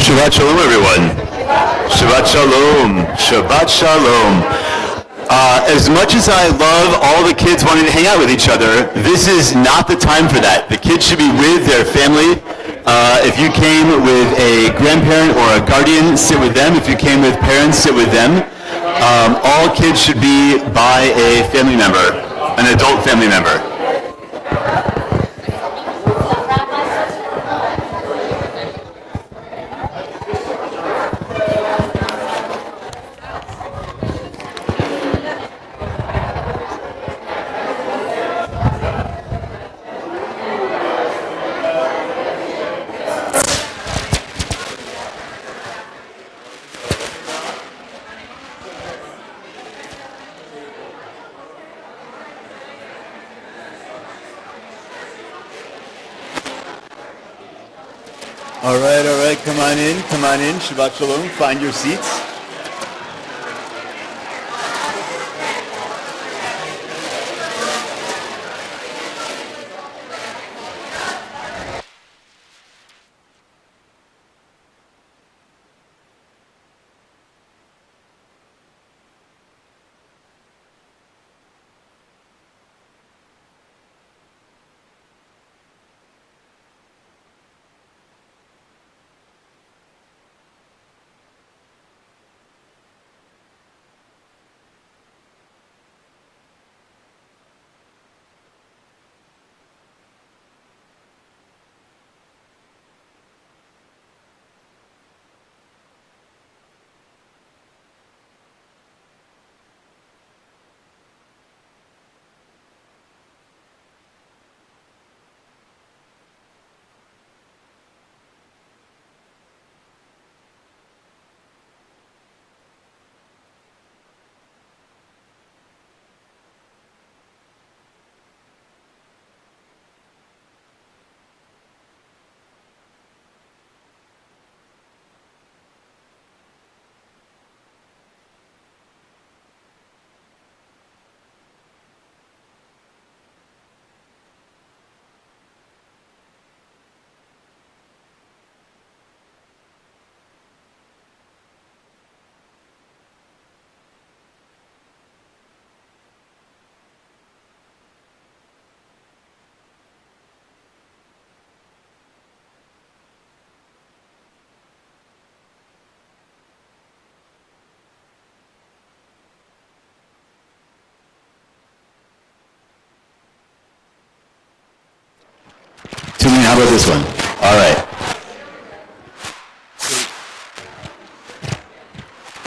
Shabbat Shalom, everyone. Shabbat Shalom. Shabbat Shalom. As much as I love all the kids wanting to hang out with each other, this is not the time for that. The kids should be with their family. If you came with a grandparent or a guardian, sit with them. If you came with parents, sit with them. All kids should be by a family member, an adult family member. All right, come on in, Shabbat Shalom, find your seats. Tulin, how about this one? All right.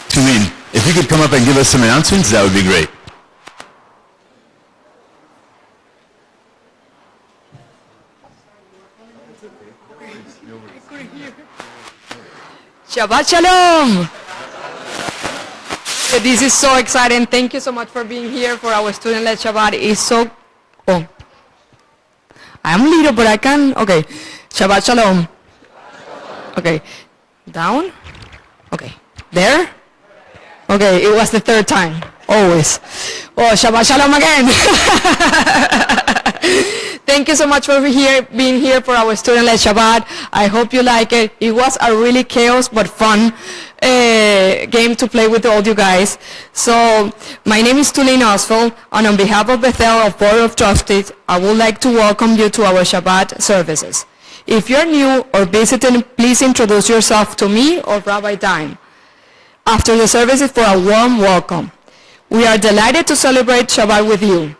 Tulin, if you could come up and give us some announcements, that would be great. Shabbat Shalom! This is so exciting. Thank you so much for being here for our student-led Shabbat. It's so... Oh. I'm little, but I can... Okay. Shabbat Shalom. Okay. Down. Okay. There. Okay. It was the third time. Always. Oh, Shabbat Shalom again. Thank you so much for being here for our student-led Shabbat. I hope you like it. It was a really chaos but fun game to play with all you guys. So my name is Tulin Oswald, and on behalf of Bethel of Board of Trustees, I would like to welcome you to our Shabbat services. If you're new or visiting, please introduce yourself to me or Rabbi Dime. After the services, for a warm welcome. We are delighted to celebrate Shabbat with you.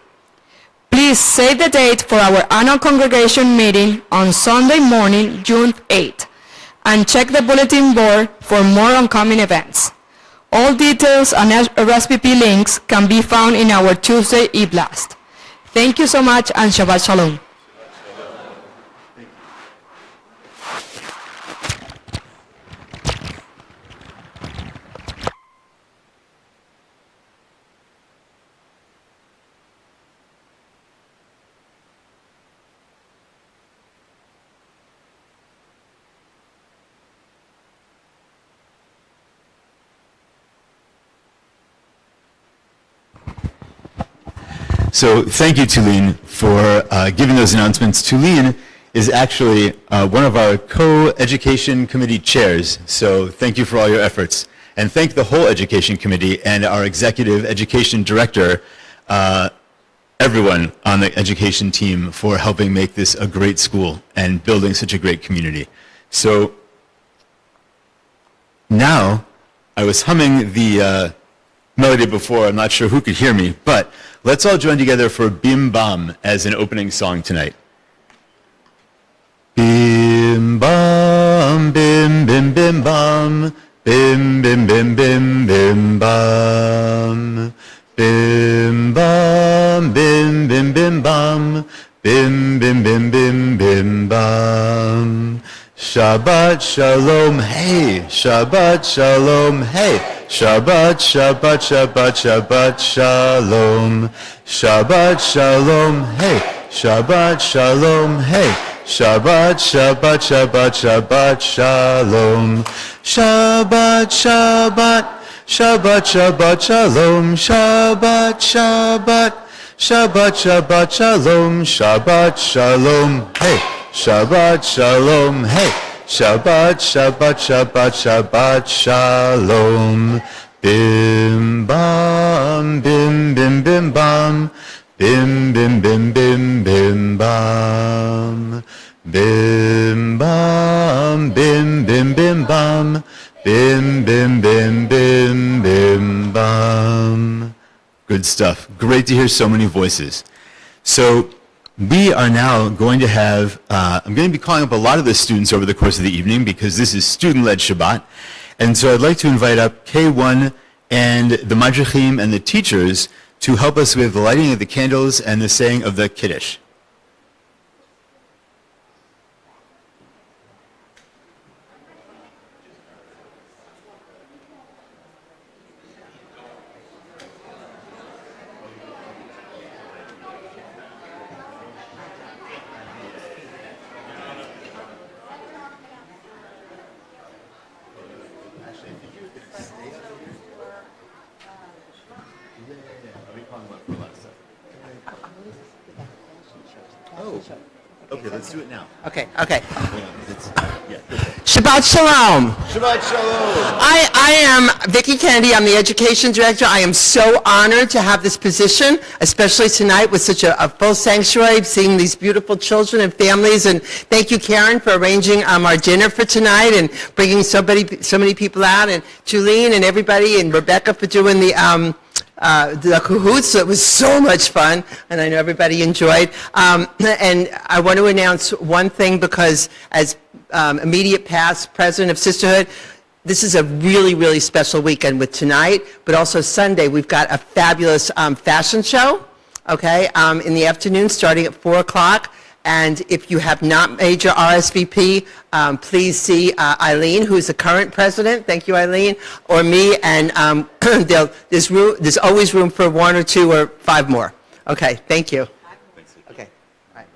Please save the date for our annual congregation meeting on Sunday morning, June 8th, and check the bulletin board for more upcoming events. All details and RSVP links can be found in our Tuesday e-blast. Thank you so much, and Shabbat Shalom. So thank you, Tulin, for giving those announcements. Tulin is actually one of our co-education committee chairs. So thank you for all your efforts. And thank the whole education committee and our executive education director, everyone on the education team for helping make this a great school and building such a great community. So now, I was humming the melody before, I'm not sure who could hear me, but let's all join together for Bim Bam as an opening song tonight. Bim bam, bim bim bim bam, bim bim bim bim bim bam. Bim bam, bim bim bim bam, bim bim bim bim bim bam. Shabbat shalom, hey, Shabbat shalom, hey, Shabbat, Shabbat, Shabbat, Shabbat shalom, Shabbat shalom, hey, Shabbat shalom, hey, Shabbat, Shabbat, Shabbat, Shabbat shalom, Shabbat, Shabbat, Shabbat, Shabbat shalom, Shabbat, Shabbat, Shabbat, Shabbat shalom, Shabbat shalom, hey. Shabbat shalom, hey, Shabbat, Shabbat, Shabbat, Shabbat shalom, bim bam, bim bim bim bam, bim bim bim bim bim bam, bim bam, bim bim bim bam, bim bim bim bim bim bam. Good stuff. Great to hear so many voices. So we are now going to have, I'm going to be calling up a lot of the students over the course of the evening because this is student-led Shabbat. And so I'd like to invite up K1 and the Madrichim and the teachers to help us with the lighting of the candles and the saying of the Kiddush. Okay, let's do it now. Okay. Shabbat Shalom. Shabbat Shalom. I am Vicki Kennedy. I'm the Education Director. I am so honored to have this position, especially tonight with such a full sanctuary, seeing these beautiful children and families. And thank you, Karen, for arranging our dinner for tonight and bringing so many people out, and Julene and everybody, and Rebecca for doing the cahoots. It was so much fun, and I know everybody enjoyed. And I want to announce one thing, because as immediate past president of Sisterhood, this is a really, really special weekend with tonight, but also Sunday. We've got a fabulous fashion show, okay, in the afternoon starting at 4 o'clock. And if you have not made your RSVP, please see Eileen, who's the current president. Thank you, Eileen, or me. And there's always room for 1 or 2 or 5 more. Okay, thank you. Okay. All right.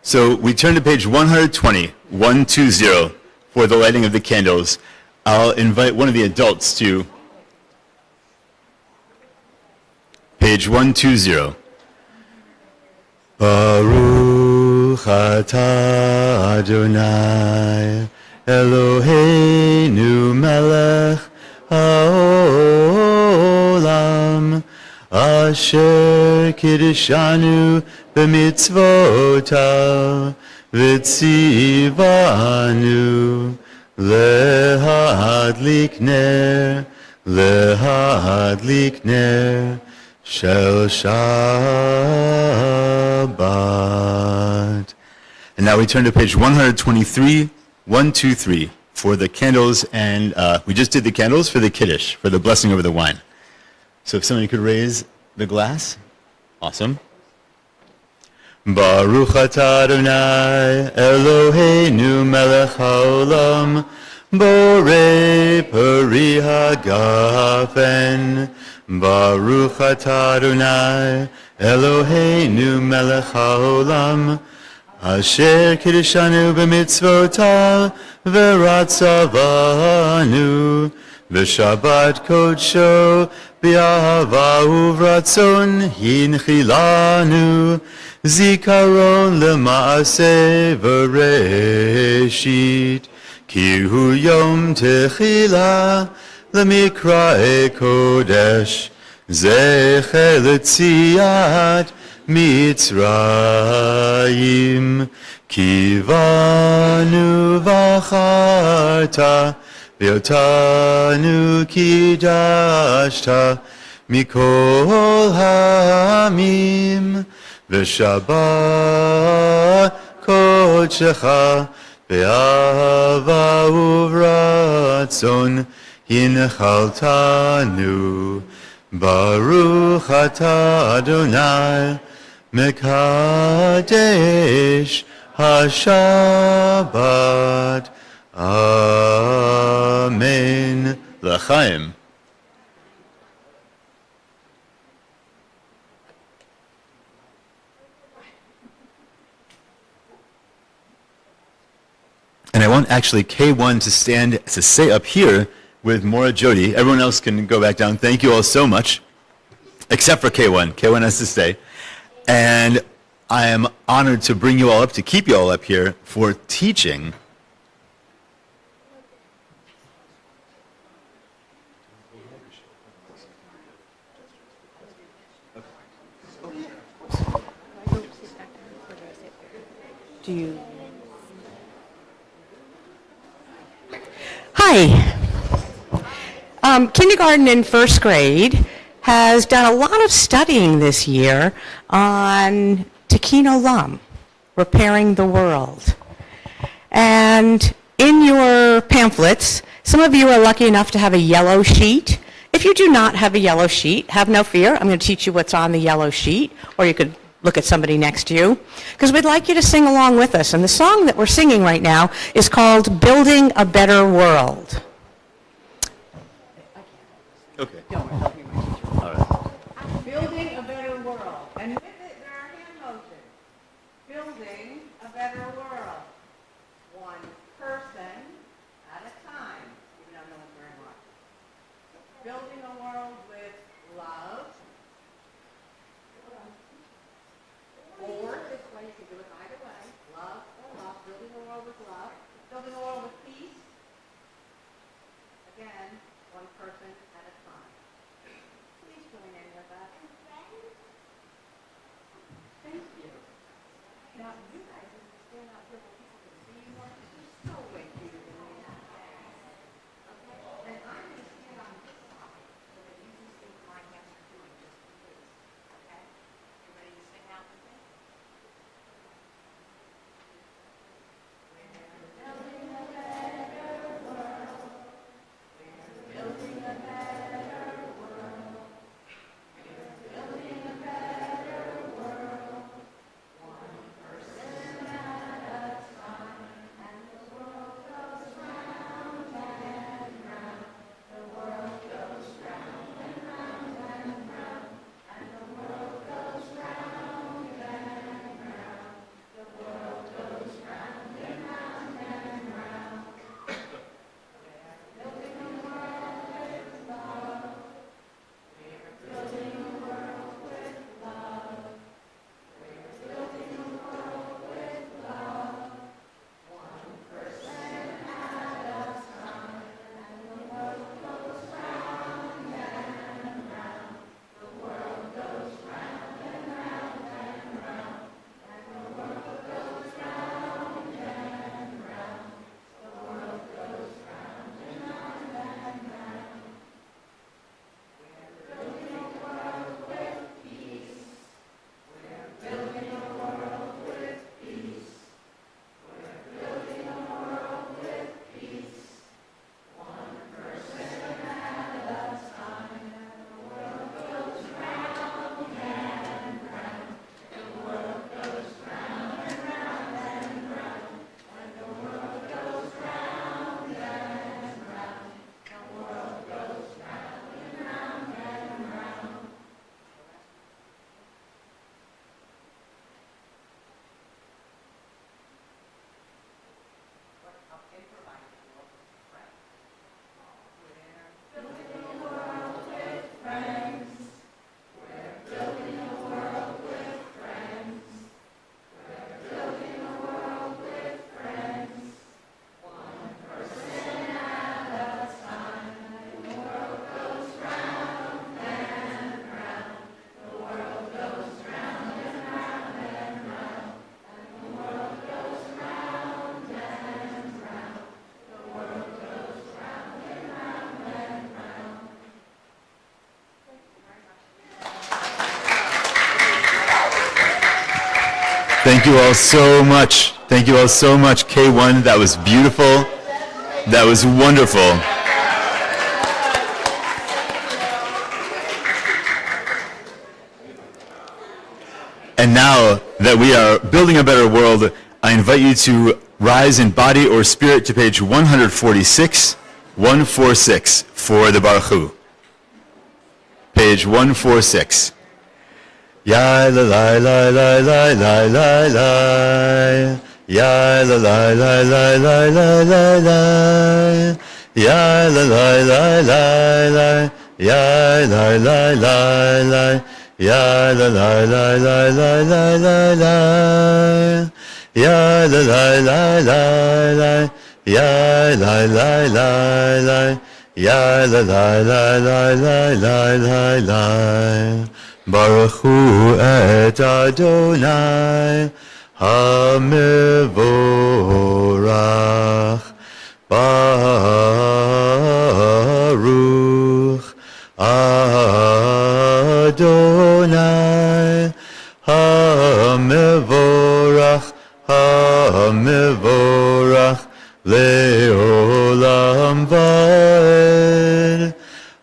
So we turn to page 120, 120, for the lighting of the candles. I'll invite one of the adults to page 120. Baruch atah Adonai Eloheinu melech haolam asher kiddushanu b'mitzvotav v'tzivanu lehadlik ner Shel Shabbat. And now we turn to page 123, 123, for the candles, and we just did the candles for the Kiddush, for the blessing over the wine. So if somebody could raise the glass. Awesome. Baruch atah Adonai Eloheinu melech haolam borei peri hagafen. Baruch atah Adonai Eloheinu melech haolam asher kiddushanu b'mitzvotav v'ratzavanu v'shabbat kodsho b'ahava uvratzon hinchilanu זיכרון למעשה וראשית, כי הוא יום תחילה למקראי קודש, זכר ליציאת מצרים. כי בנו בחרת, ואותנו קידשת מכל העמים, ושבת קודשך באהבה וברצון הנחלתנו. ברוך אתה אדוני מקדש השבת. אמן. לחיים. And I want actually K1 to stay up here with Maura Jody. Everyone else can go back down. Thank you all so much, except for K1. K1 has to stay. And I am honored to bring you all up, to keep you all up here for teaching. Hi. Kindergarten and first grade has done a lot of studying this year on Tikkun Olam, repairing the world. And in your pamphlets, some of you are lucky enough to have a yellow sheet. If you do not have a yellow sheet, have no fear. I'm going to teach you what's on the yellow sheet, or you could look at somebody next to you, because we'd like you to sing along with us. And the song that we're singing right now is called Building a Better World. Okay. Building a better world. And with it, there are hand motions. Building a better world. One person at a time. Even though no one's very much. Building a world with love. Or this way, you can do it either way. Love or love. Building a world with love. Building a world with peace. Again, one person at a time. Please join in with us. Thank you. Now, you guys need to stand out here where people can see you more. You're so way cuter than me. Okay? And I'm going to stand on this side so that you can see what my hands are doing just in case. Okay? You ready to sing out with me? Thank you all so much. Thank you all so much. K1, that was beautiful. That was wonderful. And now that we are building a better world, I invite you to rise in body or spirit to page 146, 146 for the Baruch Hu. Page 146. Ya la la la la la la la la. Ya la la la la la la la la. Ya la la la la la. Ya la la la la. Ya la la la la la la la la. Ya la la la la la. Ya la la la la. Ya la la la la la la la la. Baruch Hu et Adonai HaMevorach. Baruch Adonai HaMevorach. HaMevorach Le'olam Va'ed.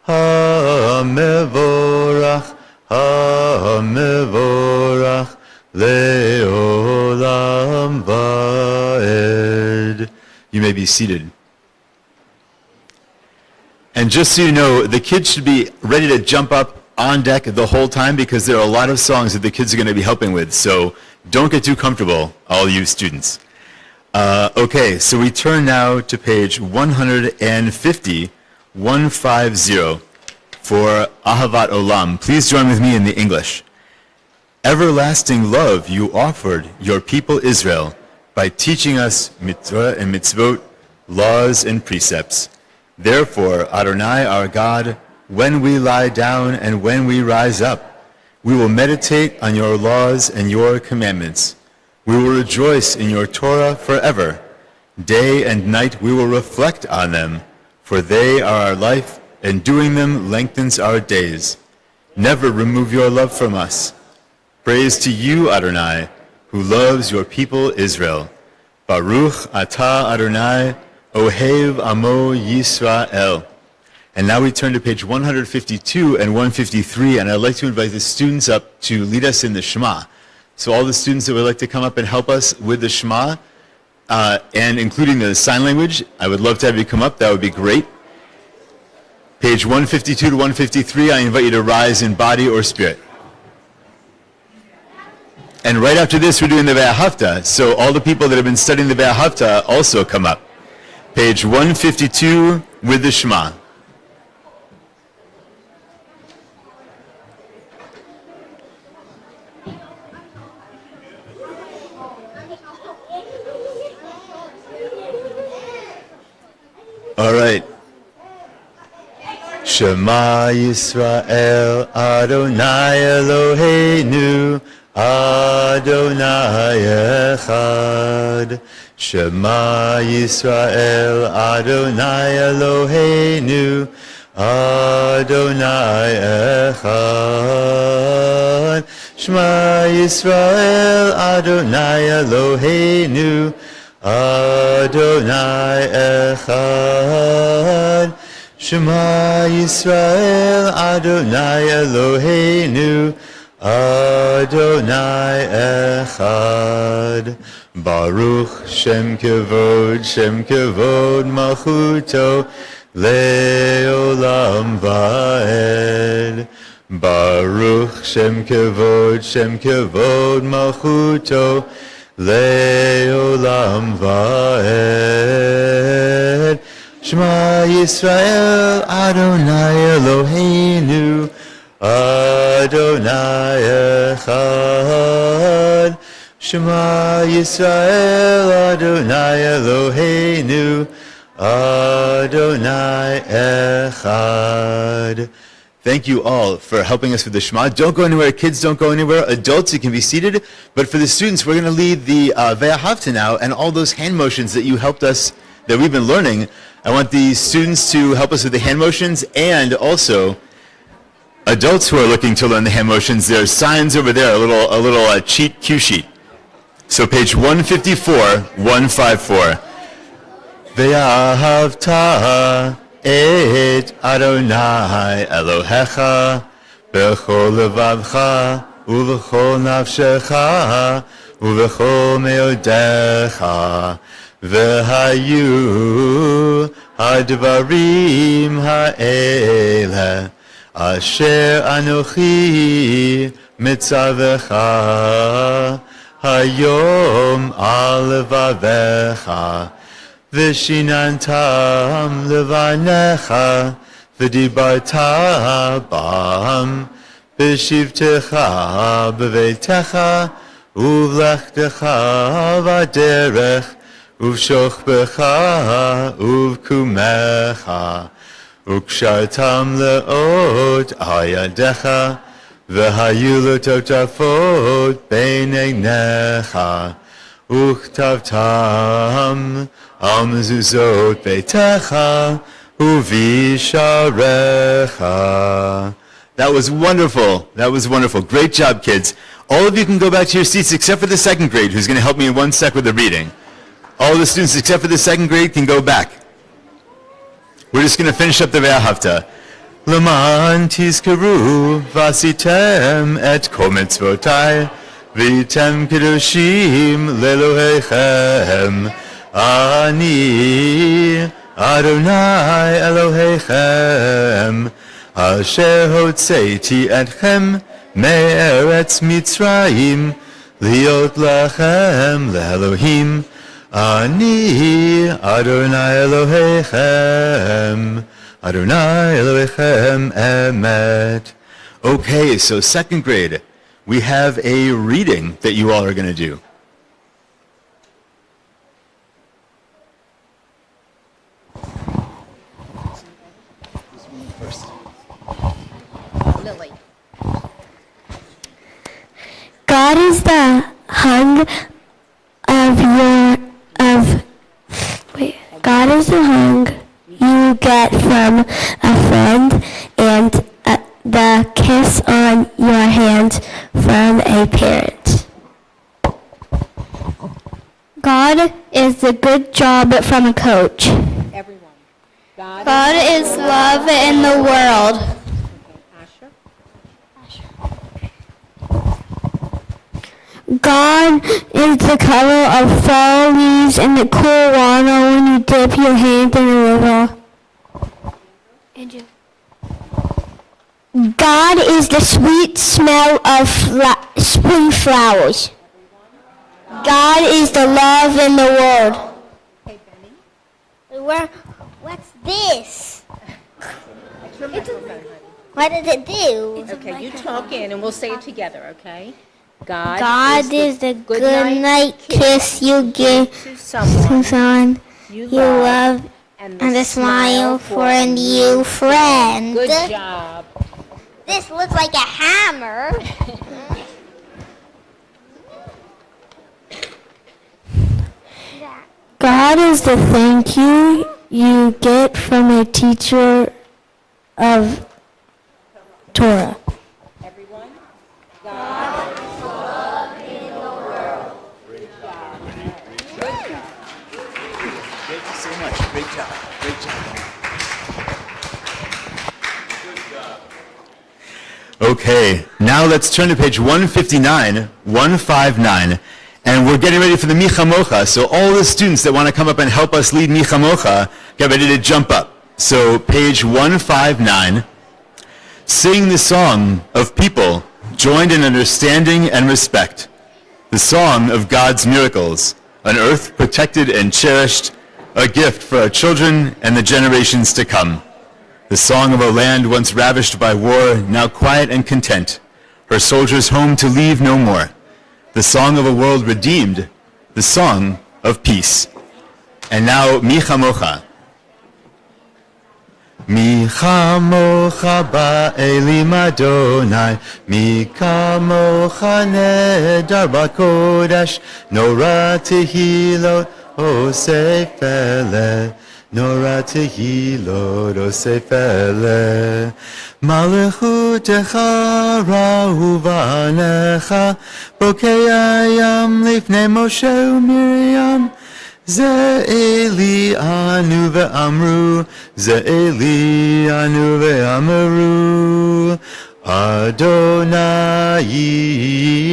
HaMevorach HaMevorach Le'olam Va'ed. You may be seated. And just so you know, the kids should be ready to jump up on deck the whole time because there are a lot of songs that the kids are going to be helping with. So don't get too comfortable, all you students. Okay, so we turn now to page 150, 150. For Ahavat Olam. Please join with me in the English. Everlasting love you offered your people Israel by teaching us mitzvah and mitzvot, laws and precepts. Therefore, Adonai our God, when we lie down and when we rise up, we will meditate on your laws and your commandments. We will rejoice in your Torah forever. Day and night we will reflect on them, for they are our life, and doing them lengthens our days. Never remove your love from us. Praise to you, Adonai, who loves your people Israel. Baruch atah Adonai, ohev amo Yisrael. And now we turn to page 152 and 153, and I'd like to invite the students up to lead us in the Shema. So all the students that would like to come up and help us with the Shema, and including the sign language, I would love to have you come up. That would be great. Page 152 to 153, I invite you to rise in body or spirit. And right after this, we're doing the Ve'ahavta, so all the people that have been studying the Ve'ahavta also come up. Page 152 with the Shema. All right. Shema Yisrael, Adonai Eloheinu, Adonai Echad. Shema Yisrael, Adonai Eloheinu, Adonai Echad. Shema Yisrael, Adonai Eloheinu, Adonai Echad. Shema Yisrael, Adonai Eloheinu, Adonai Echad. Baruch Shem Kevod Malchuto, Le'olam Va'ed. Baruch Shem Kevod Malchuto, Le'olam Va'ed. Shema Yisrael, Adonai Eloheinu, Adonai Echad. Shema Yisrael, Adonai Eloheinu, Adonai Echad. Thank you all for helping us with the Shema. Don't go anywhere. Kids, don't go anywhere. Adults, you can be seated. But for the students, we're going to lead the Ve'ahavta now, and all those hand motions that you helped us, that we've been learning. I want the students to help us with the hand motions, and also adults who are looking to learn the hand motions. There's signs over there, a little cheat cue sheet. So page 154, 154. Ve'ahavta et Adonai Elohecha b'chol levavcha u'v'chol nafshecha u'v'chol meodecha v'hayu hadvarim ha'ele asher anochi mitzavecha hayom al levavecha Vishinantam levanecha v'dibarta bam b'shivtecha b'veitecha uv'lechtecha v'derech uv'shochbecha uv'kumecha ukshartam le'ot ayadecha v'hayu l'totafot b'neinecha Uchtavtam al mezuzot beitecha uvisharecha. That was wonderful. That was wonderful. Great job, kids. All of you can go back to your seats except for the second grade, who's going to help me in 1 sec with the reading. All the students except for the second grade can go back. We're just going to finish up the Ve'ahavta. L'man tizkaru vasitem et kol mitzvotai Vitem kedoshim lelohechem ani Adonai Elohechem asher hotzeiti etchem me'eretz Mitzrayim liot lachem leElohim ani Adonai Elohechem Adonai Elohechem emet. Okay, so second grade. We have a reading that you all are going to do. God is the hung God is the hung you get from a friend and the kiss on your hand from a parent. God is the good job from a coach. Everyone. God is love in the world. God is the color of fall leaves and the cool water when you dip your hand in the river. God is the sweet smell of spring flowers. God is the love in the world. Hey, Benny. What's this? What does it do? Okay, you talk in and we'll say it together, okay? God is the good night kiss you give to to someone someone you you love and and a smile for a new friend. Good job. This looks like a hammer. God is the thank you get from a teacher of Torah. Everyone? Thank you so much. Great job. Great job. Okay, now let's turn to page 159, 159, and we're getting ready for the Michamocha. So all the students that want to come up and help us lead Michamocha, get ready to jump up. So page 159, sing the song of people joined in understanding and respect, the song of God's miracles, an earth protected and cherished, a gift for our children and the generations to come. The song of a land once ravished by war, now quiet and content, her soldiers home to leave no more. The song of a world redeemed, the song of peace. And now, Michamocha. Michamocha ba'elim Adonai, Michamocha nedar b'kodesh, Nora tehilot osefele. Nora tehilot osefele. מלכותך רהובה עליך, בוקי הים לפני משה ומרים. זה אלי ענו ואמרו, זה אלי ענו ואמרו, אדוני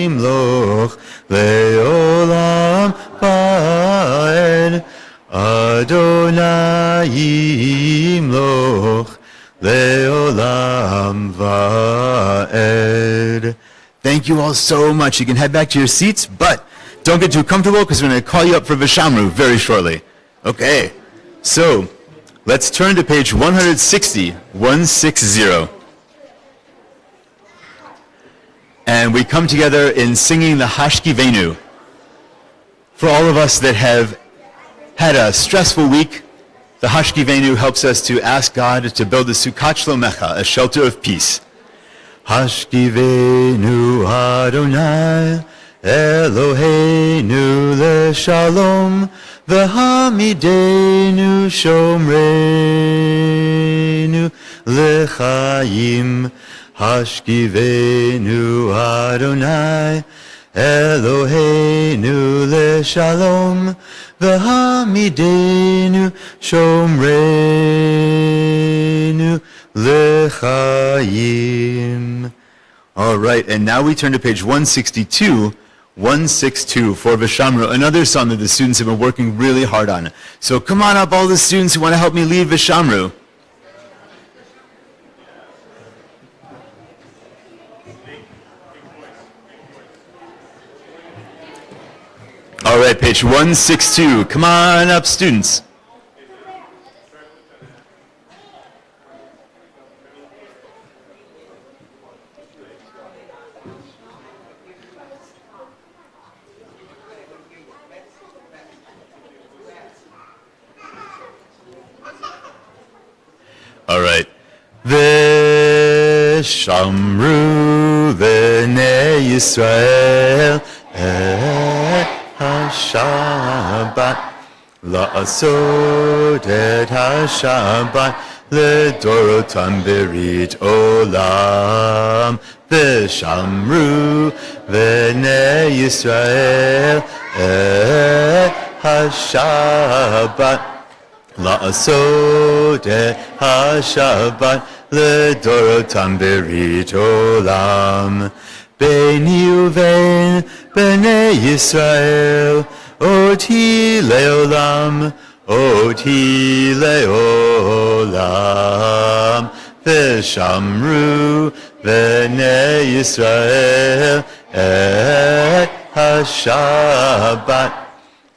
ימלוך לעולם ועד, אדוני ימלוך לעולם ועד. Thank you all so much. You can head back to your seats, but don't get too comfortable because we're going to call you up for Vishamru very shortly. Okay, so let's turn to page 160, 160. And we come together in singing the Hashkivenu. For all of us that have had a stressful week, the Hashkivenu helps us to ask God to build a Sukkot Shlomecha, a shelter of peace. Hashkivenu Adonai Eloheinu leshalom v'hamidenu shomreinu lechaim. Hashkivenu Adonai Eloheinu leshalom v'hamidenu shomreinu lechaim. All right, and now we turn to page 162, 162 for Vishamru, another song that the students have been working really hard on. So come on up, all the students who want to help me lead Vishamru. All right, page 162. Come on up, students. All right. Vishamru v'nei Yisrael Shabbat la'asod et ha-Shabbat לדורותם ברית עולם ושמרו בני ישראל את השבת לעשות את השבת לדורותם ברית עולם ביני ובין בני ישראל אותי לעולם אותי לעולם ושמרו בני ישראל את השבת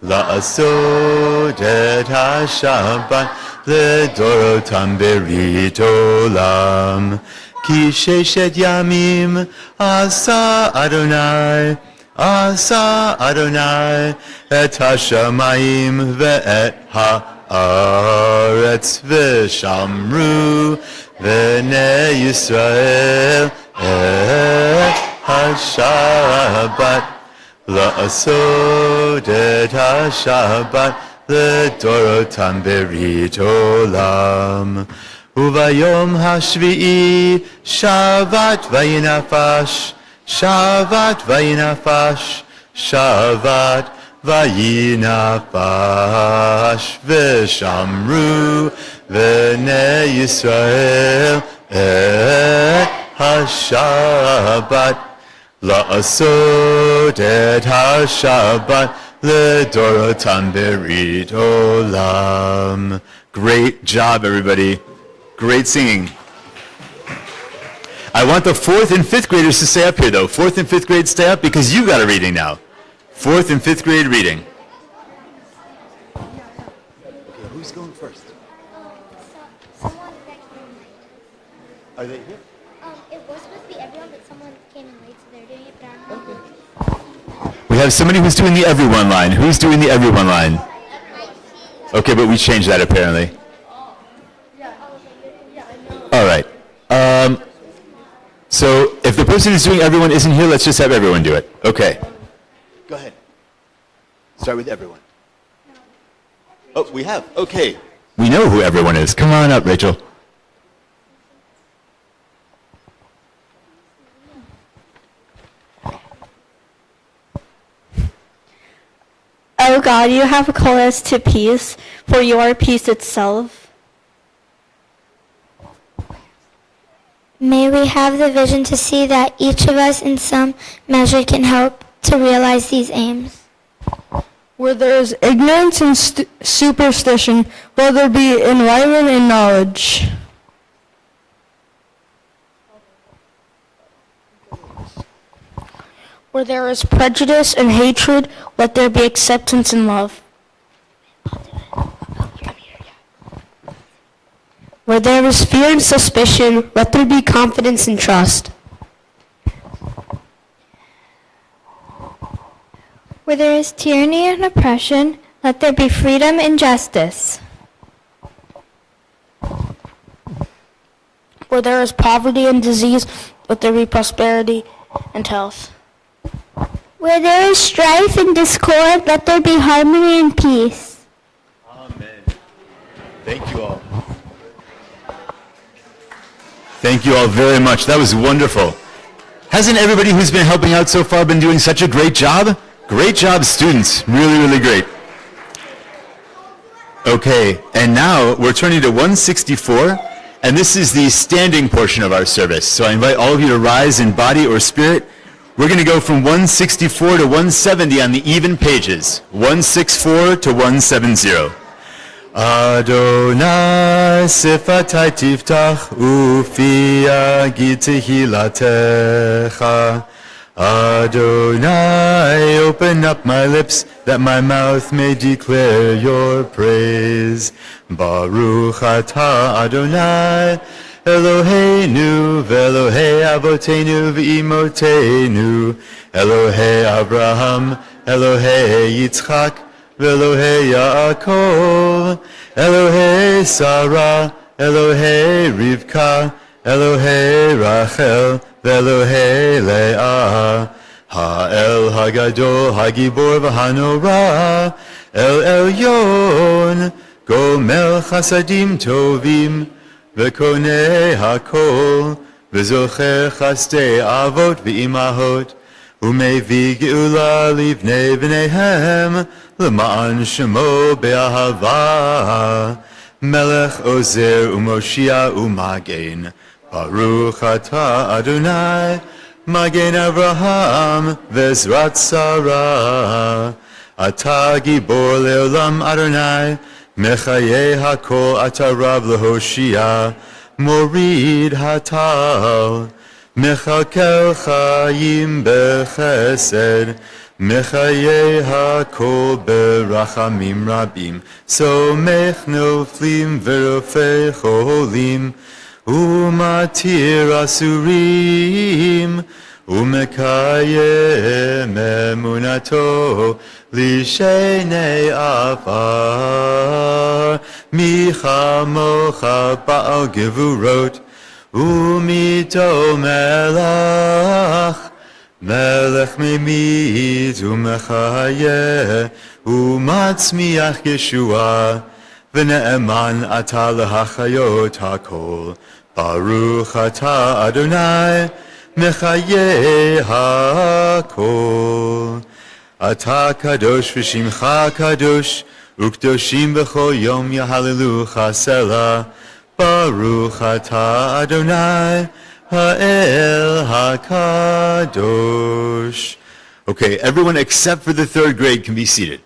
לעשות את השבת לדורותם ברית עולם כי ששת ימים עשה אדוני את השמיים ואת הארץ ושמרו בני ישראל את השבת לעשות את השבת לדורותם ברית עולם וביום השביעי שבת וינפש שבת וינפש שבת וינפש ושמרו בני ישראל את השבת לעשות את השבת לדורותם ברית עולם. Great job, everybody. Great singing. I want the 4th and 5th graders to stay up here, though. 4th and 5th grade, stay up because you got a reading now. 4th and 5th grade reading. Okay, who's going first? Someone back here. Are they here? It was supposed to be everyone, but someone came in late, so they're doing it, but I don't know. We have somebody who's doing the everyone line. Who's doing the everyone line? Okay, but we changed that apparently. All right. So if the person who's doing everyone isn't here, let's just have everyone do it. Okay. Go ahead. Start with everyone. Oh, we have. Okay. We know who everyone is. Come on up, Rachel. O God, you have called us to peace, for you are peace itself. May we have the vision to see that each of us in some measure can help to realize these aims. Where there is ignorance and superstition, will there be enlightenment and knowledge? Where there is prejudice and hatred, let there be acceptance and love. Where there is fear and suspicion, let there be confidence and trust. Where there is tyranny and oppression, let there be freedom and justice. Where there is poverty and disease, let there be prosperity and health. Where there is strife and discord, let there be harmony and peace. Amen. Thank you all. Thank you all very much. That was wonderful. Hasn't everybody who's been helping out so far been doing such a great job? Great job, students. Really, really great. Okay, and now we're turning to 164, and this is the standing portion of our service. So I invite all of you to rise in body or spirit. We're going to go from 164 to 170 on the even pages. 164 to 170. Adonai sifatai tiftach ufi yagid tehilatecha. Adonai, open up my lips that my mouth may declare your praise. Baruch atah Adonai, Eloheinu ve'Elohei avotenu ve'imotenu, Elohei Abraham, Elohei Yitzchak, ve'Elohei Yaakov, Elohei Sarah, Elohei Rivka, Elohei Rachel, ve'Elohei Leah, Ha'el Hagadol, Hagibor v'Hanora, El Elyon, Gomel Chasadim Tovim, V'konei hakol, v'zocher chastei avot v'imahot, u'mevi geula livnei v'neihem, l'ma'an shemo be'ahava, melech ozer u'moshia u'magen, baruch atah Adonai, magen Avraham v'ezrat Sarah, atah gibor le'olam Adonai, Mechaye hakol atarav lehoshia, morid hatal, mechakel chayim bechesed, mechaye hakol berachamim rabim, somech noflim verofei cholim, umatir asurim, umekayem emunato, Lishenei afar, michamocha ba'al gevurot, umito melach, melech memit umechayeh, umatzmiach Yeshua, v'ne'eman ata lehachayot hakol, baruch ata Adonai, mechayeh hakol. Ata kadosh v'shimcha kadosh, ukdoshim b'chol yom yahalelucha selah, baruch ata Adonai, ha'el hakadosh. Okay, everyone except for the third grade can be seated.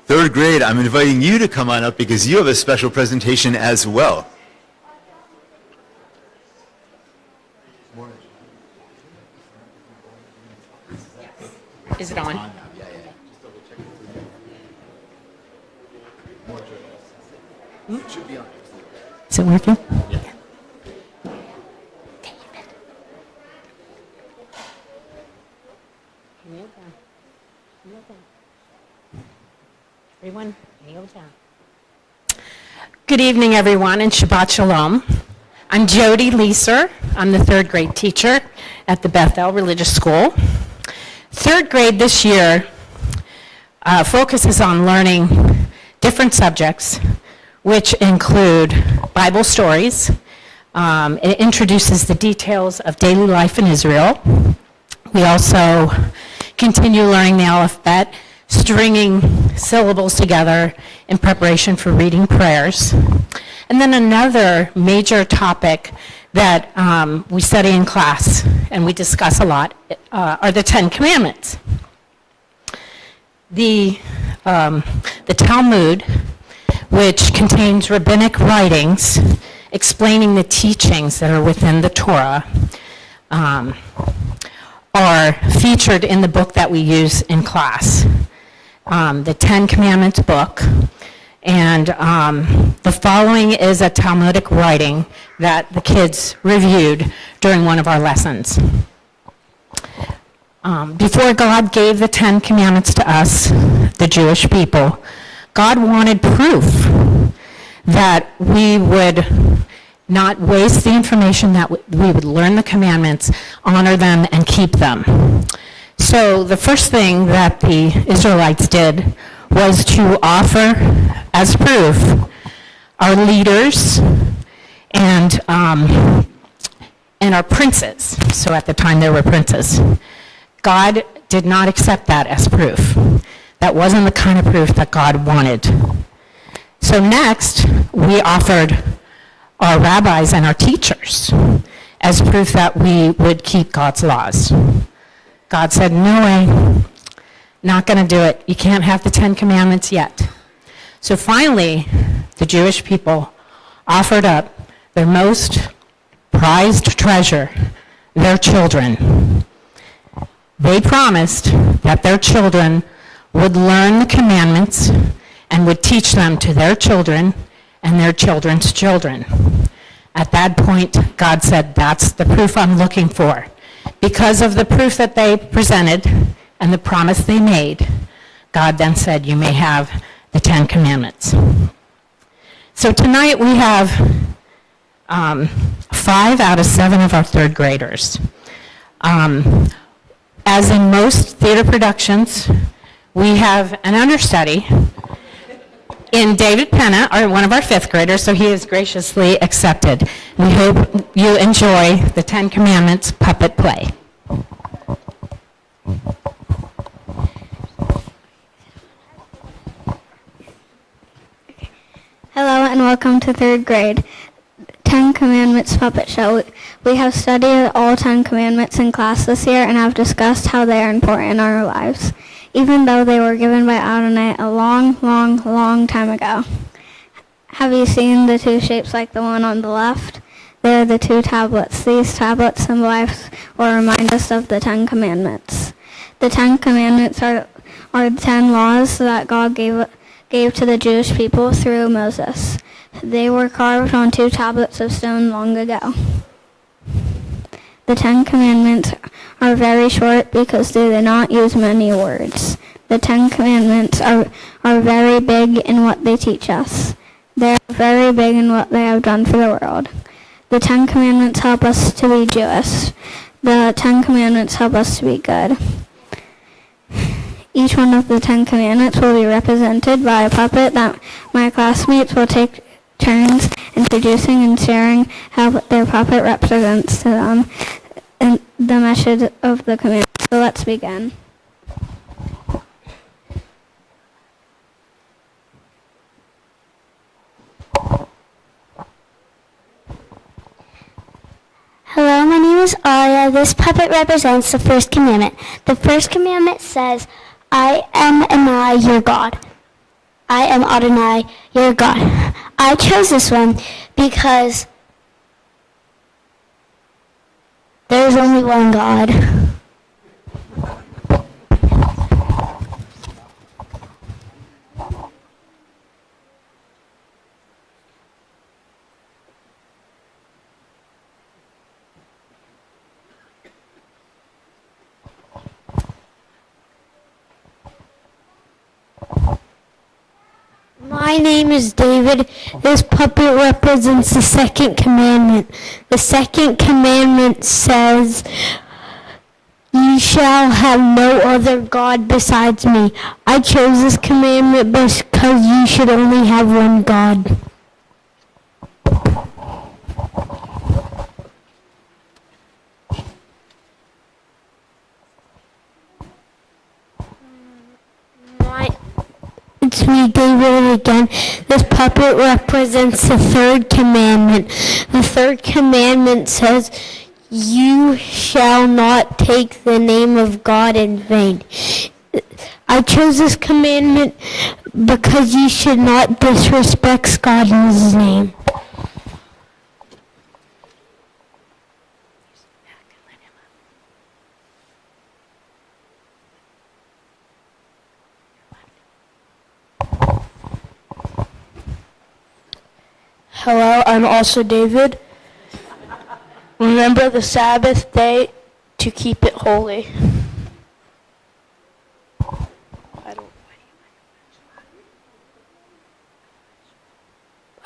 Third grade, I'm inviting you to come on up because you have a special presentation as well. Is it on? Is it working? Yeah. Kneel down. Kneel down. Everyone, kneel down. Good evening, everyone, and Shabbat Shalom. I'm Jody Leeser. I'm the third grade teacher at the Bethel Religious School. Third grade this year focuses on learning different subjects, which include Bible stories. It introduces the details of daily life in Israel. We also continue learning the alphabet, stringing syllables together in preparation for reading prayers. And then another major topic that we study in class and we discuss a lot are the Ten Commandments. The Talmud, which contains rabbinic writings explaining the teachings that are within the Torah, are featured in the book that we use in class, the Ten Commandments book. And the following is a Talmudic writing that the kids reviewed during one of our lessons. Before God gave the Ten Commandments to us, the Jewish people, God wanted proof that we would not waste the information, that we would learn the commandments, honor them, and keep them. So the first thing that the Israelites did was to offer as proof our leaders and our princes. So at the time there were princes. God did not accept that as proof. That wasn't the kind of proof that God wanted. So next, we offered our rabbis and our teachers as proof that we would keep God's laws. God said, no way, not going to do it. You can't have the Ten Commandments yet. So finally, the Jewish people offered up their most prized treasure, their children. They promised that their children would learn the commandments and would teach them to their children and their children's children. At that point, God said, that's the proof I'm looking for. Because of the proof that they presented and the promise they made, God then said, you may have the Ten Commandments. So tonight we have 5 out of 7 of our third graders. As in most theater productions, we have an understudy in David Penna, one of our 5th graders, so he is graciously accepted. We hope you enjoy the Ten Commandments puppet play. Hello and welcome to 3rd grade. Ten Commandments Puppet Show. We have studied all 10 commandments in class this year and have discussed how they are important in our lives, even though they were given by Adonai a long time ago. Have you seen the 2 shapes like the one on the left? They are the 2 tablets. These tablets symbolize or remind us of the 10 commandments. The 10 commandments are the 10 laws that God gave to the Jewish people through Moses. They were carved on 2 tablets of stone long ago. The 10 commandments are very short because they do not use many words. The 10 commandments are very big in what they teach us. They are very big in what they have done for the world. The 10 commandments help us to be Jewish. The 10 commandments help us to be good. Each one of the 10 commandments will be represented by a puppet that my classmates will take turns introducing and sharing how their puppet represents to them and the message of the commandments. So let's begin. Hello, my name is Aria. This puppet represents the first commandment. The first commandment says, I am Adonai, your God. I am Adonai, your God. I chose this one because there is only one God. My name is David. This puppet represents the second commandment. The second commandment says, you shall have no other God besides me. I chose this commandment because you should only have one God. me, David, again. This puppet represents the third commandment. The third commandment says, "You shall not take the name of God in vain." I chose this commandment because you should not disrespect God in His name. Hello, I'm also David. Remember the Sabbath day to keep it holy.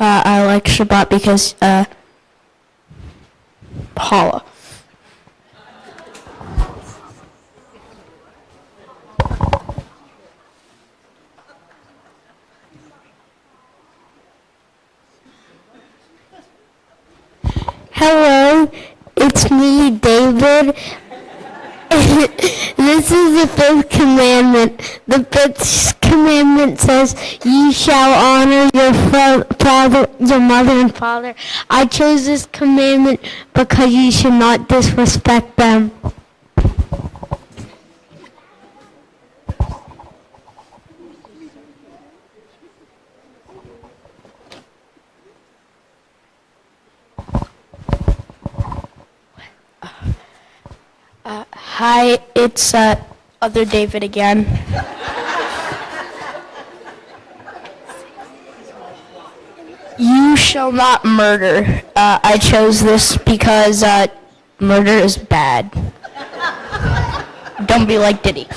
I like Shabbat because Paula. Hello, it's me, David. This is the fifth commandment. The fifth commandment says, "You shall honor your father, your mother and father." I chose this commandment because you should not disrespect them. Hi, it's other David again. You shall not murder. I chose this because murder is bad. Don't be like Diddy.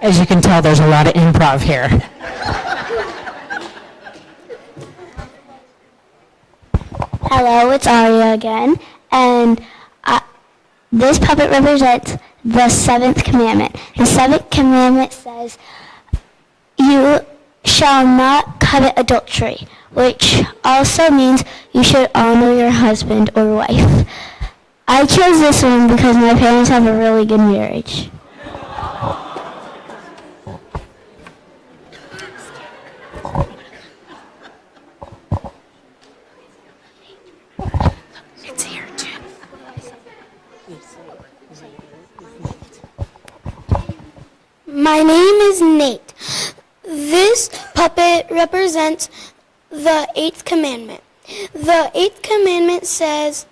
As you can tell, there's a lot of improv here. Hello, it's Aria again, and this puppet represents the seventh commandment. The seventh commandment says, "You shall not covet adultery," which also means you should honor your husband or wife. I chose this one because my parents have a really good marriage. My name is Nate. This puppet represents the eighth commandment. The eighth commandment says,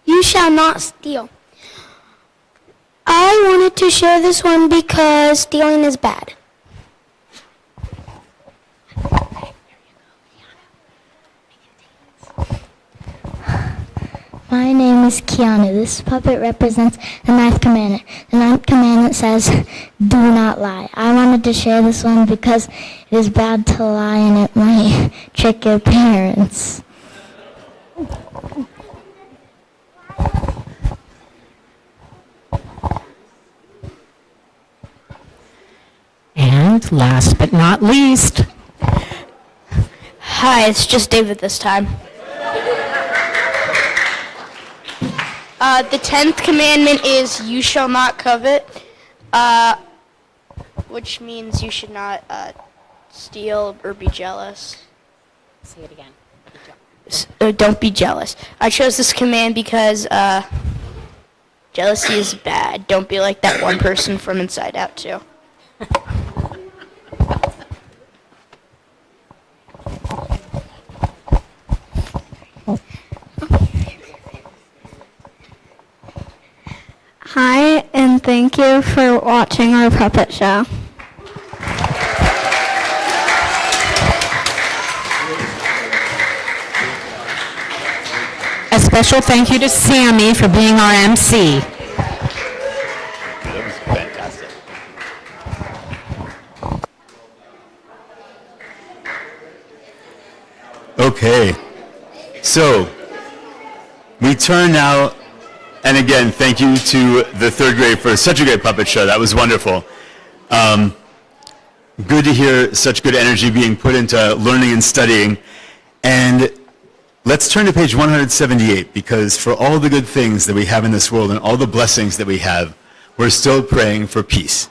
"You shall not steal." I wanted to share this one because stealing is bad. My name is Kiana. This puppet represents the ninth commandment. The ninth commandment says, "Do not lie." I wanted to share this one because it is bad to lie and it might trick your parents. And last but not least, Hi, it's just David this time. The 10th commandment is you shall not covet, which means you should not steal or be jealous. Say it again. Don't be jealous. I chose this command because jealousy is bad. Don't be like that one person from Inside Out 2. Hi, and thank you for watching our puppet show. a special thank you to Sammy for being our MC. That was fantastic. Okay, so we turn now, and again, thank you to the third grade for such a great puppet show. That was wonderful. Good to hear such good energy being put into learning and studying. And Let's turn to page 178, because for all the good things that we have in this world and all the blessings that we have, we're still praying for peace.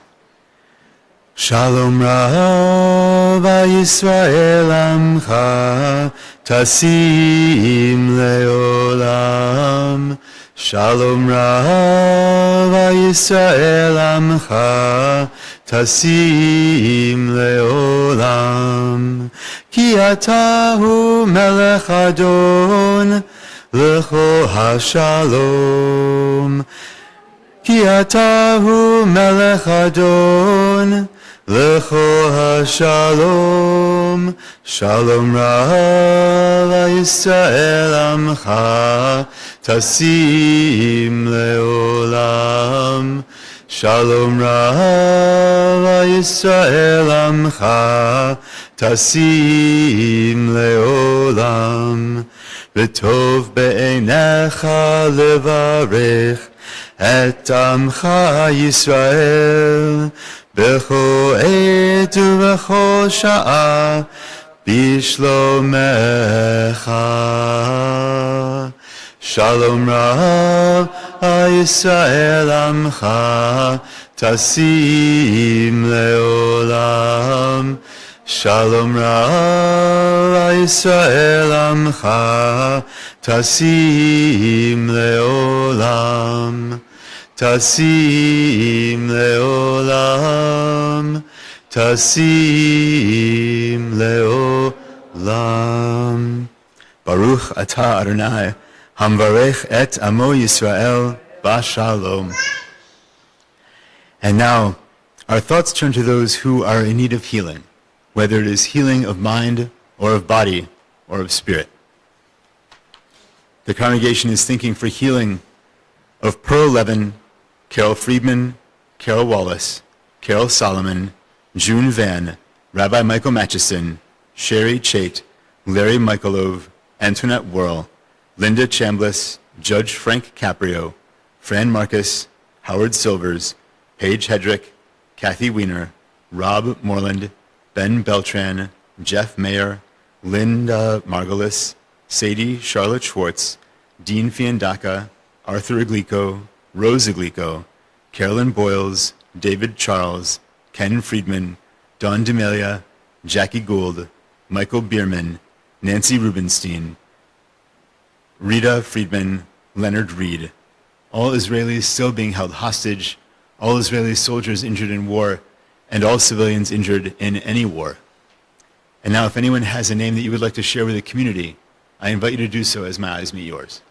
Shalom Rav Yisrael Amcha Tasim Leolam. Shalom Rav Yisrael Amcha Tasim Leolam. Ki atahu melech adon lecho hashalom. Ki atahu melech adon lecho hashalom. Shalom Rav Yisrael Amcha Tasim Leolam. Shalom Rav Yisrael Amcha Tasim Leolam. V'tov be'einecha levarech et Amcha Yisrael b'cho et u'b'cho sha'a b'shlomecha. Shalom Rav Yisrael Amcha Tasim Leolam. Shalom Rav Yisrael Amcha Tasim Leolam. Tasim Leolam. Tasim Leolam. Baruch atah Adonai Hamvarech et Amo Yisrael Bashalom. And now, our thoughts turn to those who are in need of healing, whether it is healing of mind or of body or of spirit. The congregation is thinking for healing of Pearl Levin, Carol Friedman, Carol Wallace, Carol Solomon, June Van, Rabbi Michael Matchison, Sherry Chait, Larry Michaelov, Antoinette Worrell, Linda Chambliss, Judge Frank Caprio, Fran Marcus, Howard Silvers, Paige Hedrick, Kathy Weiner, Rob Moreland, Ben Beltran, Jeff Mayer, Linda Margolis, Sadie Charlotte Schwartz, Dean Fiandaca, Arthur Iglico, Rose Iglico, Carolyn Boyles, David Charles, Ken Friedman, Don D'Amelia, Jackie Gould, Michael Bierman, Nancy Rubenstein, Rita Friedman, Leonard Reed. All Israelis still being held hostage, all Israeli soldiers injured in war, and all civilians injured in any war. And now if anyone has a name that you would like to share with the community, I invite you to do so as my eyes meet yours.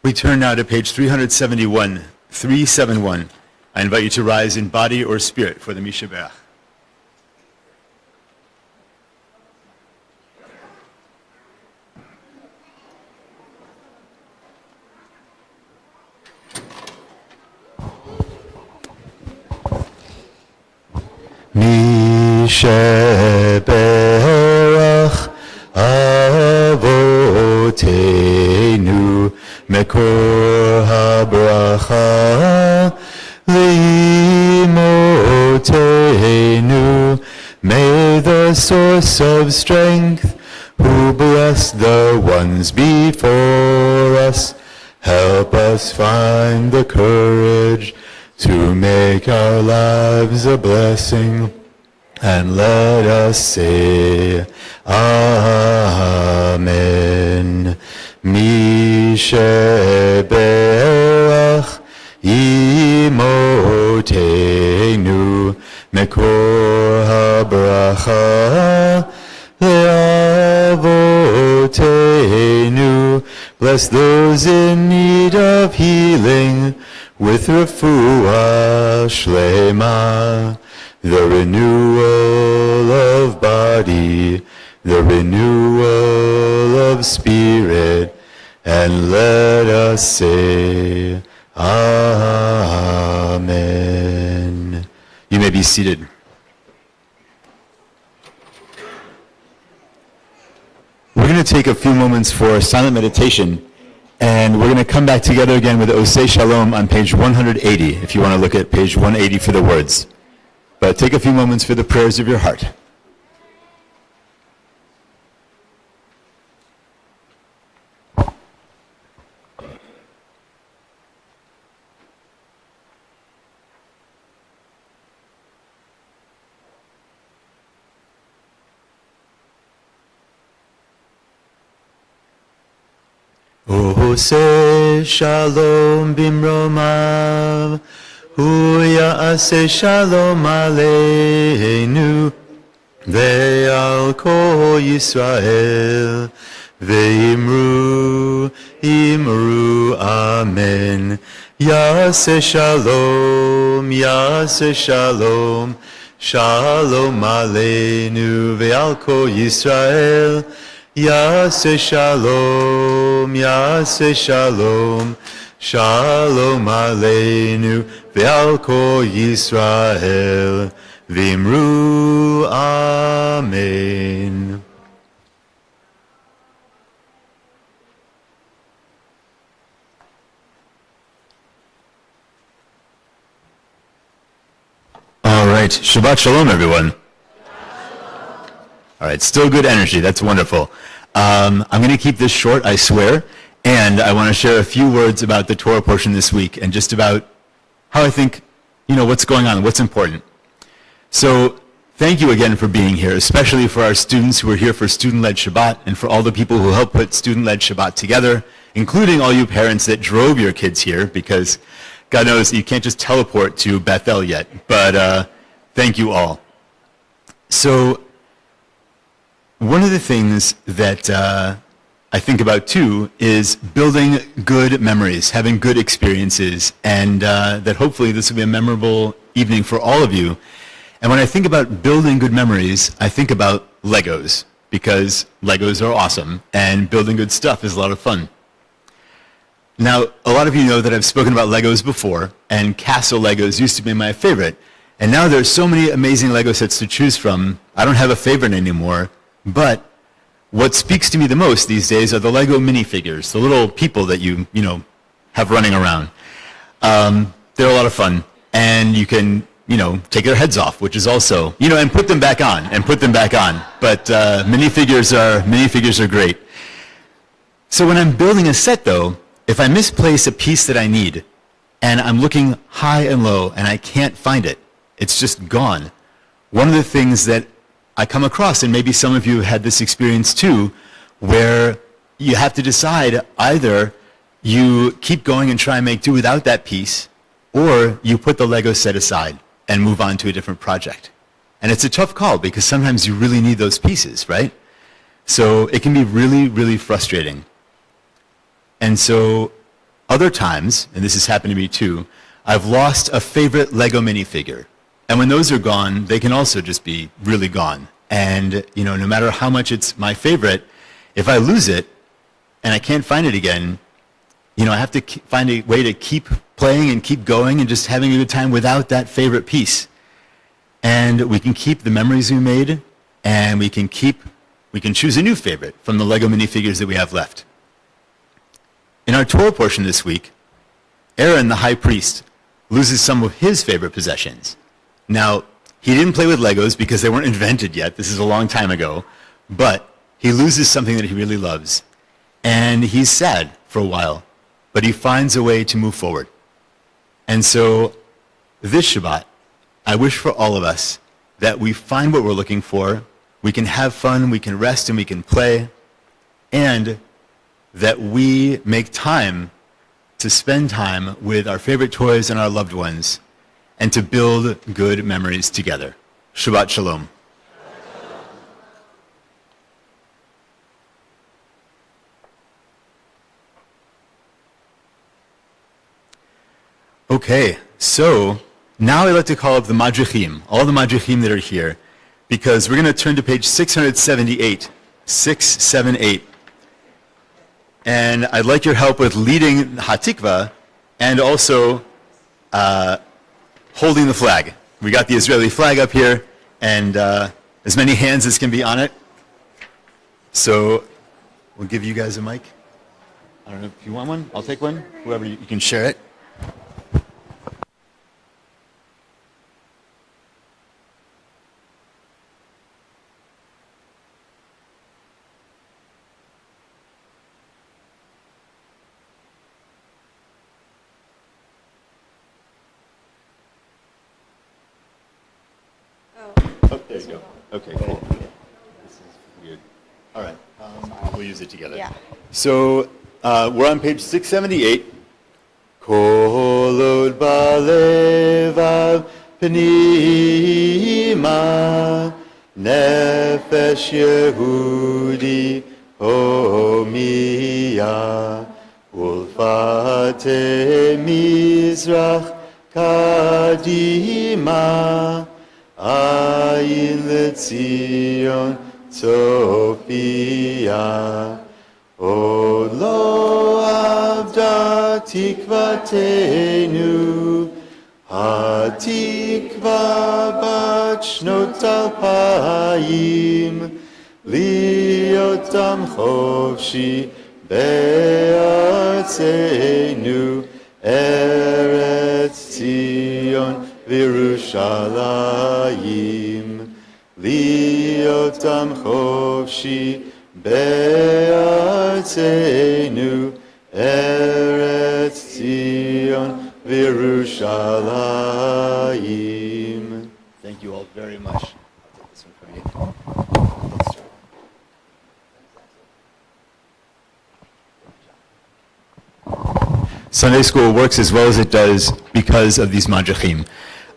We turn now to page 371. I invite you to rise in body or spirit for the Mishaberach. Mishaberach Avotenu Mekor habracha Limotenu. May the source of strength, who bless the ones before us, help us find the courage to make our lives a blessing. And let us say, Amen. Mishaberach imotenu mekor habracha leavotenu. Bless those in need of healing, with refuah shlema, the renewal of body, the renewal of spirit, and let us say, Amen. You may be seated. We're going to take a few moments for silent meditation, and we're going to come back together again with Oseh Shalom on page 180, if you want to look at page 180 for the words. But take a few moments for the prayers of your heart. Oseh Shalom bimromav, hu ya'aseh shalom aleinu, ve'al kol Yisrael, ve'imru, imru, amen. Ya'aseh shalom, shalom aleinu, ve'al kol Yisrael, Yaseh shalom, shalom aleinu, ve'al kol Yisrael, v'imru amen. All right, Shabbat Shalom, everyone. All right, still good energy. That's wonderful. I'm going to keep this short, I swear, and I want to share a few words about the Torah portion this week and just about how I think, what's going on, what's important. So thank you again for being here, especially for our students who are here for Student-Led Shabbat and for all the people who helped put Student-Led Shabbat together, including all you parents that drove your kids here, because God knows you can't just teleport to Bethel yet, but thank you all. So one of the things that I think about too is building good memories, having good experiences, and that hopefully this will be a memorable evening for all of you. And when I think about building good memories, I think about Legos, because Legos are awesome, and building good stuff is a lot of fun. Now, a lot of you know that I've spoken about Legos before, and Castle Legos used to be my favorite. And now there's so many amazing Lego sets to choose from, I don't have a favorite anymore. But what speaks to me the most these days are the Lego minifigures, the little people that you have running around. They're a lot of fun, and you can, take their heads off, which is also, and put them back on, But minifigures are great. So when I'm building a set, though, if I misplace a piece that I need, and I'm looking high and low, and I can't find it, it's just gone. One of the things that I come across, and maybe some of you had this experience too, where you have to decide either you keep going and try and make do without that piece, or you put the Lego set aside and move on to a different project. And it's a tough call because sometimes you really need those pieces, right? So it can be really, really frustrating. And so other times, and this has happened to me too, I've lost a favorite Lego minifigure. And when those are gone, they can also just be really gone. And, no matter how much it's my favorite, if I lose it and I can't find it again, I have to find a way to keep playing and keep going and just having a good time without that favorite piece. And we can keep the memories we made, and we can choose a new favorite from the Lego minifigures that we have left. In our Torah portion this week, Aaron, the high priest, loses some of his favorite possessions. Now, he didn't play with Legos because they weren't invented yet. This is a long time ago. But he loses something that he really loves. And he's sad for a while. But he finds a way to move forward. And so this Shabbat, I wish for all of us that we find what we're looking for. We can have fun, we can rest, and we can play. And that we make time to spend time with our favorite toys and our loved ones, and to build good memories together. Shabbat Shalom. Okay, so now I'd like to call up the Madrichim, all the Madrichim that are here, because we're going to turn to page 678, 678. And I'd like your help with leading Hatikva and also holding the flag. We got the Israeli flag up here, and as many hands as can be on it. So we'll give you guys a mic. I don't know if you want one. I'll take one. Whoever, you can share it. Oh, there you go. Okay, cool. This is weird. All right, we'll use it together. Yeah. So we're on page 678. Kol od balevav pnima nefesh Yehudi homiya ulfate mizrach kadima Ayin leTzion Tzofia O lo avda tikvatenu Hatikva bat shnot alpayim Liotam chofshi be'artzenu Eretz Tzion V'Yerushalayim Liotam chofshi be'artzenu Eretz Tzion V'Yerushalayim. Thank you all very much. I'll take this one from you. Let's start. Sunday school works as well as it does because of these madrachim.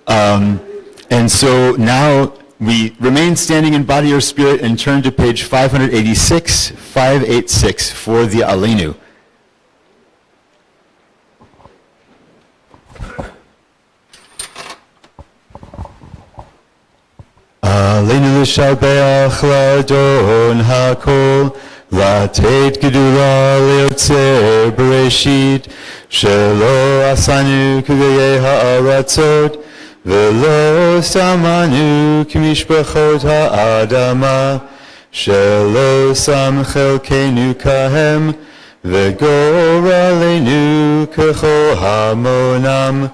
And so now we remain standing in body or spirit and turn to page 586, 586 for the Aleinu. Aleinu l'shabeach l'adon hakol לתת גדולה ליוצר בראשית, שלא עשנו כגויי הארצות, ולא שמנו כמשפחות האדמה, שלא שם חלקנו כהם, וגורלנו ככל המונם,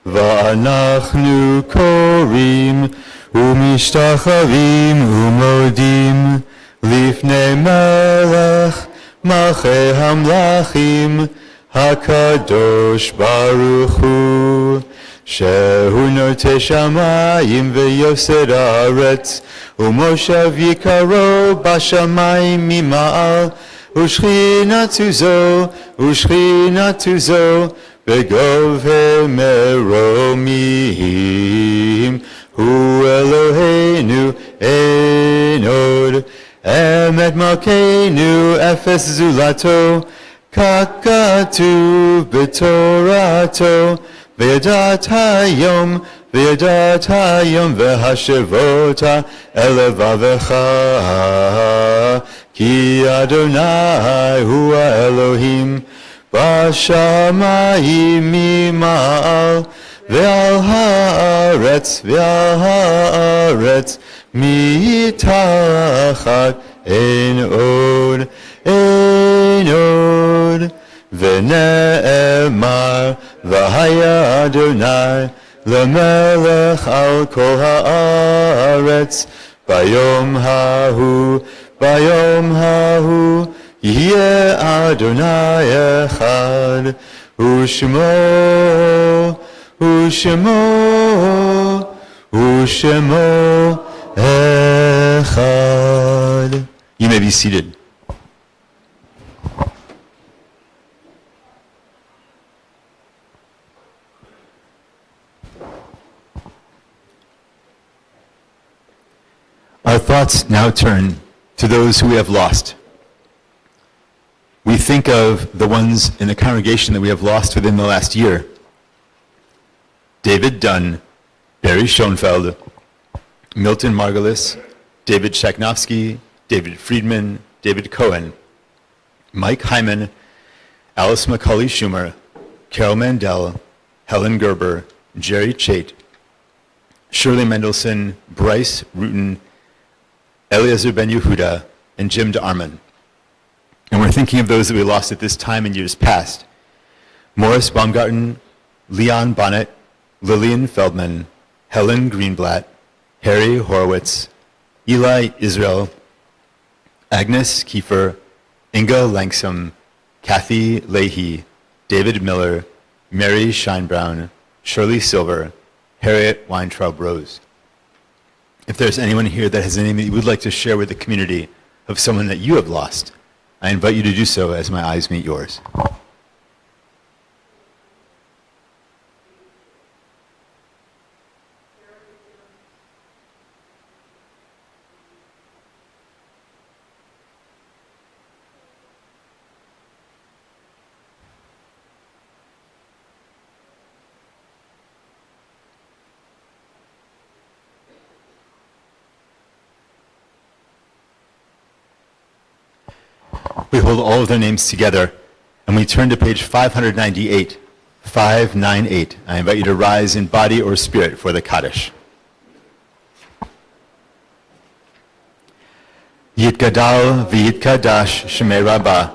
ואנחנו קוראים ומשתחווים ומודים, לפני מלך מלכי המלכים הקדוש ברוך הוא שהוא נוטה שמיים ויוסד הארץ ומושב יקרו בשמיים ממעל ושכינתו זו בגובה מרומים הוא אלוהינו אין עוד אמת מלכנו אפס זולתו, כך כתוב בתורתו, וידעת היום והשבות אל לבבך, כי אדוני הוא האלוהים, בשמיים ממעל, ועל הארץ מתחת אין עוד, ונאמר, והיה אדוני למלך על כל הארץ, ביום ההוא יהיה אדוני אחד, ושמו echad. You may be seated. Our thoughts now turn to those who we have lost. We think of the ones in the congregation that we have lost within the last year. David Dunn, Barry Schoenfeld, Milton Margulis, David Shaknovsky, David Friedman, David Cohen, Mike Hyman, Alice McCauley Schumer, Carol Mandel, Helen Gerber, Jerry Chait, Shirley Mendelson, Bryce Rutan, Eliezer Ben Yehuda, and Jim DeArmond. And we're thinking of those that we lost at this time in years past. Morris Baumgarten, Leon Bonnet, Lillian Feldman, Helen Greenblatt, Harry Horowitz, Eli Israel, Agnes Kiefer, Inga Langsam, Kathy Leahy, David Miller, Mary Scheinbraun, Shirley Silver, Harriet Weintraub Rose. If there's anyone here that has a name that you would like to share with the community of someone that you have lost, I invite you to do so as my eyes meet yours. We hold all of their names together, and we turn to page 598. 598. I invite you to rise in body or spirit for the Kaddish. Yitgadal v'yitkadash shemei Rabbah,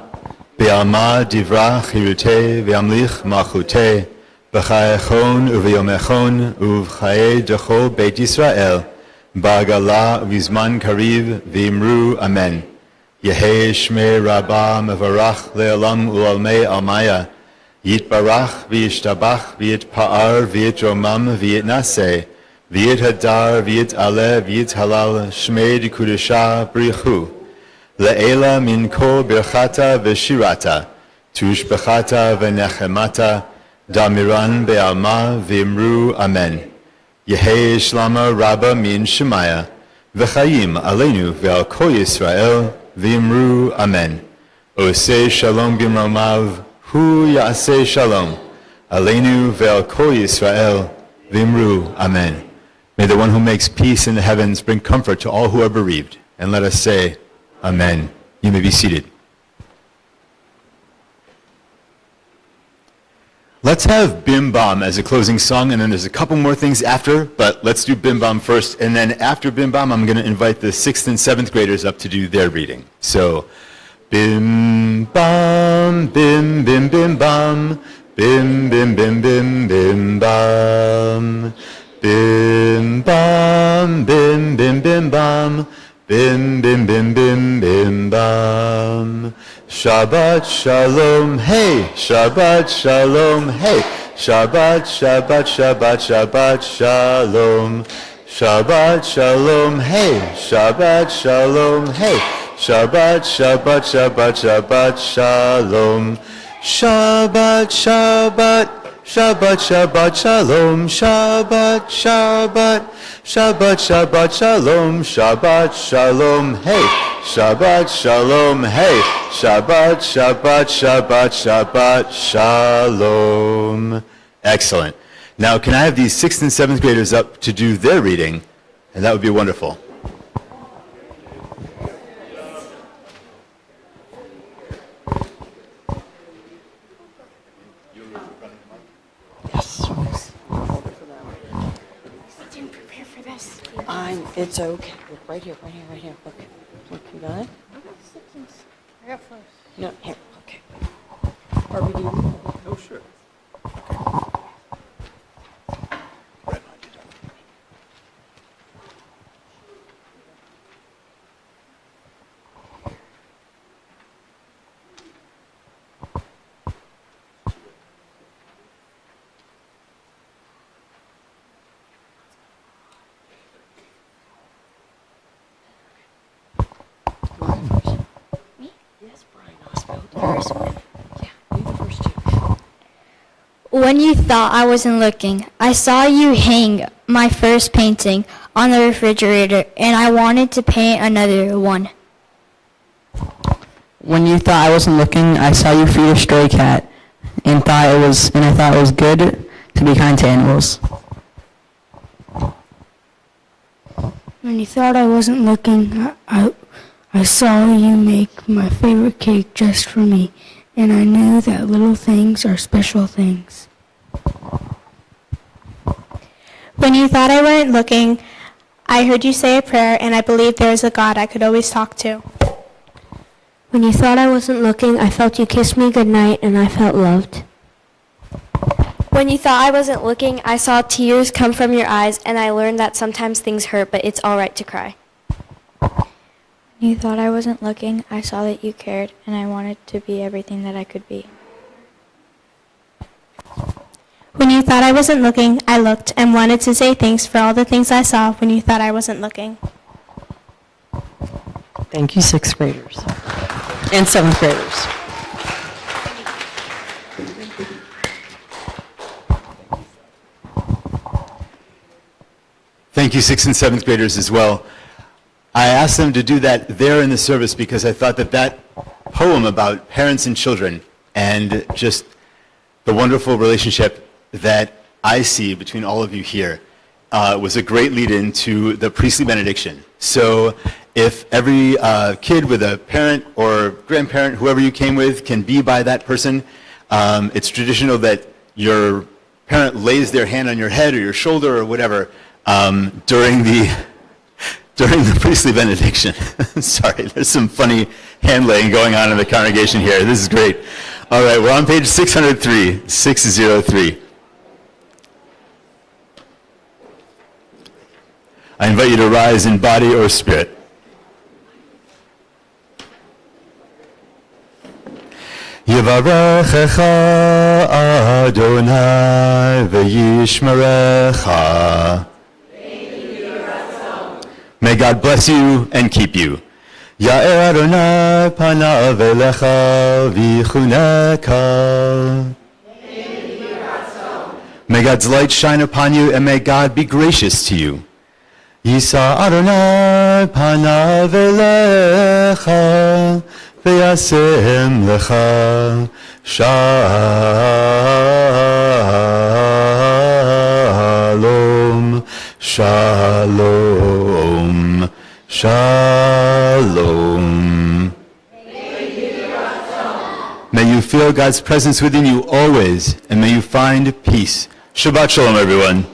be'alma divra chirutei ve'amlich malchutei, b'chayechon u'v'yomechon u'v'chaye dechol Beit Yisrael, ba'agala u'vizman kariv v'imru amen. Yehei Shmei Rabbah Mevarach Le'olam U'almei Almaya Yitbarach V'yishtabach V'yitpa'ar V'yitromam V'yitnaseh V'yithadar V'yit'aleh V'yithalal Shmei D'Kudesha B'richu Le'ela Min Kol Birchata V'shirata Tushbechata V'nechemata Damiran Be'alma V'imru Amen Yehei Shlama Rabba Min Shemaya V'chayim Aleinu Ve'al Kol Yisrael V'imru Amen. Oseh Shalom B'mromav, Hu Ya'aseh Shalom. Aleinu Ve'al Kol Yisrael, V'imru Amen. May the one who makes peace in the heavens bring comfort to all who are bereaved. And let us say, Amen. You may be seated. Let's have Bim Bam as a closing song, and then there's a couple more things after, but let's do Bim Bam first, and then after Bim Bam, I'm going to invite the 6th and 7th graders up to do their reading. So, Bim Bam, Bim Bim Bim Bam, Bim Bim Bim Bim Bim Bam, Bim Bam, Bim Bim Bim Bam, Bim Bim Bim Bim Bim Bam. Shabbat Shalom, hey! Shabbat Shalom, hey! Shabbat, Shabbat, Shabbat, Shabbat Shalom. Shabbat Shalom, hey! Shabbat Shalom, hey! Shabbat, Shabbat, Shabbat, Shabbat Shalom. Shabbat, Shabbat, Shabbat, Shabbat Shalom. Shabbat, Shabbat, Shabbat, Shabbat Shalom. Shabbat Shalom, hey! Shabbat Shalom, hey! Shabbat, Shabbat, Shabbat, Shabbat Shalom. Excellent. Now, can I have these 6th and 7th graders up to do their reading? And that would be wonderful. It's okay. Look, right here, right here, right here. Look, look, you got it? I got first. No, here, okay. Are we doing? Oh, sure. When you thought I wasn't looking, I saw you hang my first painting on the refrigerator, and I wanted to paint another one. When you thought I wasn't looking, I saw you feed a stray cat, and I thought it was good to be kind to animals. When you thought I wasn't looking, I saw you make my favorite cake just for me, and I knew that little things are special things. When you thought I weren't looking, I heard you say a prayer, and I believed there is a God I could always talk to. When you thought I wasn't looking, I felt you kiss me goodnight, and I felt loved. When you thought I wasn't looking, I saw tears come from your eyes, and I learned that sometimes things hurt, but it's all right to cry. When you thought I wasn't looking, I saw that you cared, and I wanted to be everything that I could be. When you thought I wasn't looking, I looked and wanted to say thanks for all the things I saw when you thought I wasn't looking. Thank you, 6th graders and 7th graders. Thank you, 6th and 7th graders as well. I asked them to do that there in the service because I thought that that poem about parents and children and just the wonderful relationship that I see between all of you here was a great lead-in to the priestly benediction. So if every kid with a parent or grandparent, whoever you came with, can be by that person, it's traditional that your parent lays their hand on your head or your shoulder or whatever during the priestly benediction. Sorry, there's some funny hand laying going on in the congregation here. This is great. All right, we're on page 603, 603. I invite you to rise in body or spirit. Yivarechecha Adonai v'yishmerecha. May God bless you and keep you. Ya'er Adonai panav elecha v'yichuneka. May God's light shine upon you, and may God be gracious to you. Yisa Adonai panav elecha v'yasem lecha shalom, shalom, shalom. May you feel God's presence within you always, and may you find peace. Shabbat shalom, everyone.